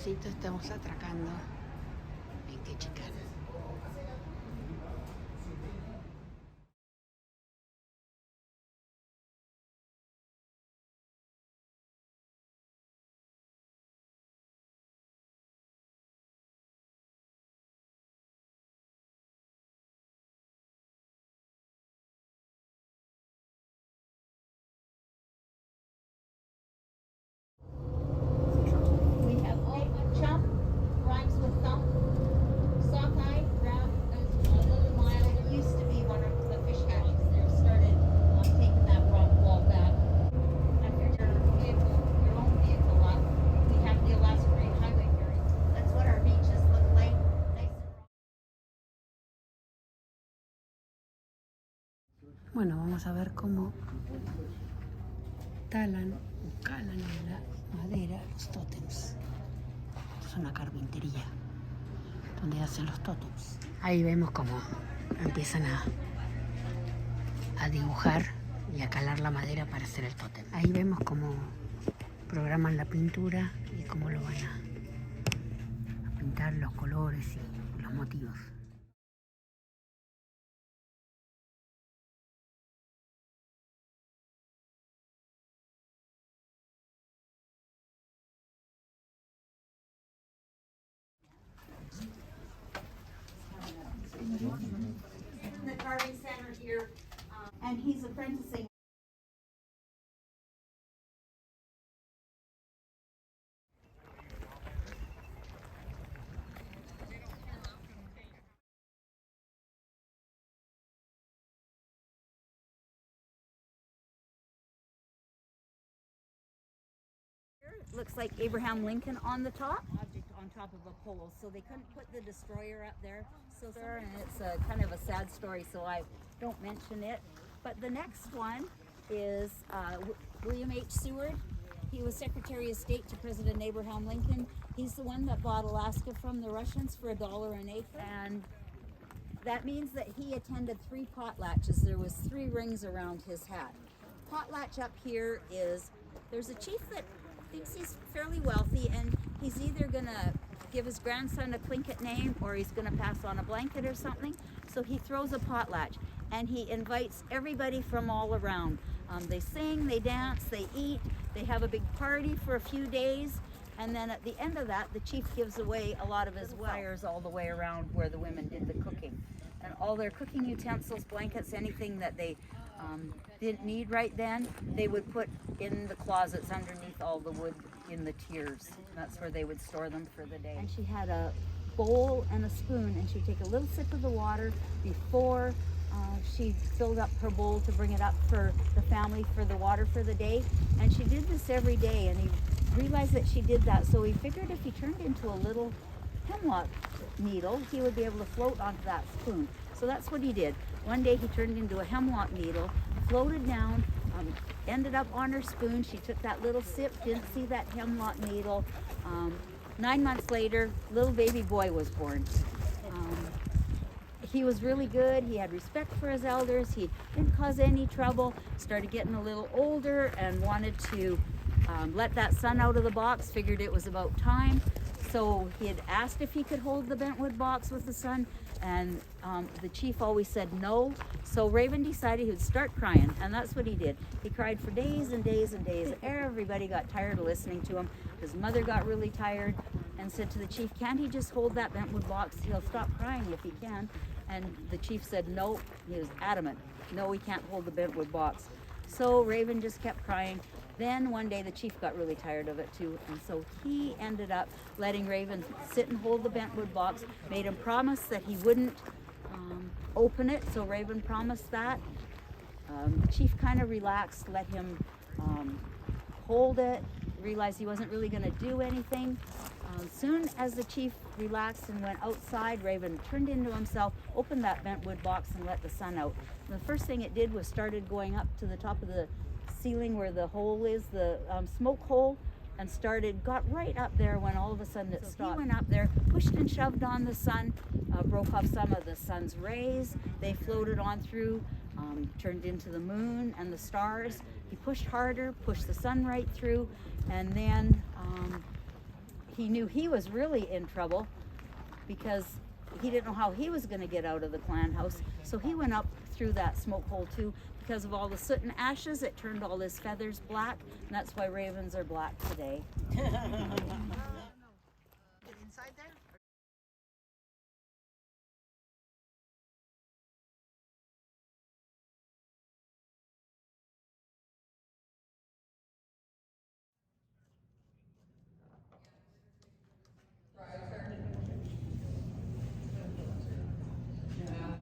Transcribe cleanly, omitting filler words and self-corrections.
despacito estamos atracando en Ketchikan. Bueno, vamos a ver cómo talan o calan en la madera los tótems. Esto es una carpintería donde hacen los tótems. Ahí vemos cómo empiezan a dibujar y a calar la madera para hacer el tótem. Ahí vemos cómo programan la pintura y cómo lo van a pintar, los colores y los motivos. In the carving center here, and he's apprenticing. It looks like Abraham Lincoln on the top. Object on top of a pole, so they couldn't put the destroyer up there. So and it's a kind of a sad story, so I don't mention it. But the next one is William H. Seward. He was Secretary of State to President Abraham Lincoln. He's the one that bought Alaska from the Russians for $1 an acre, and that means that he attended 3 potlatches. There was 3 rings around his hat. Potlatch up here is, there's a chief that thinks he's fairly wealthy, and he's either gonna give his grandson a Tlingit name or he's gonna pass on a blanket or something. So he throws a potlatch and he invites everybody from all around. They sing, they dance, they eat, they have a big party for a few days, and then at the end of that, the chief gives away a lot of his fires all the way around where the women did the cooking. And all their cooking utensils, blankets, anything that they didn't need right then, they would put in the closets underneath all the wood in the tiers. That's where they would store them for the day. And she had a bowl and a spoon, and she'd take a little sip of the water before she filled up her bowl to bring it up for the family for the water for the day. And she did this every day, and he realized that she did that, so he figured if he turned into a little hemlock needle, he would be able to float onto that spoon. So that's what he did. One day he turned into a hemlock needle, floated down, ended up on her spoon. She took that little sip, didn't see that hemlock needle. 9 months later, little baby boy was born. He was really good. He had respect for his elders. He didn't cause any trouble. Started getting a little older and wanted to let that son out of the box, figured it was about time. So he had asked if he could hold the bentwood box with the son, and the chief always said no. So Raven decided he would start crying, and that's what he did. He cried for days and days and days. Everybody got tired of listening to him. His mother got really tired and said to the chief, can't he just hold that bentwood box? He'll stop crying if he can. And the chief said no. He was adamant. No, he can't hold the bentwood box. So Raven just kept crying. Then one day the chief got really tired of it too, and so he ended up letting Raven sit and hold the bentwood box, made him promise that he wouldn't open it, so Raven promised that. The chief kind of relaxed, let him hold it, realized he wasn't really going to do anything. Soon as the chief relaxed and went outside, Raven turned into himself, opened that bentwood box and let the sun out. And the first thing it did was started going up to the top of the ceiling where the hole is, the smoke hole, and got right up there when all of a sudden it stopped. He went up there, pushed and shoved on the sun, broke off some of the sun's rays. They floated on through, turned into the moon and the stars. He pushed harder, pushed the sun right through, and then he knew he was really in trouble because he didn't know how he was going to get out of the clan house. So he went up through that smoke hole too. Because of all the soot and ashes, it turned all his feathers black, and that's why ravens are black today.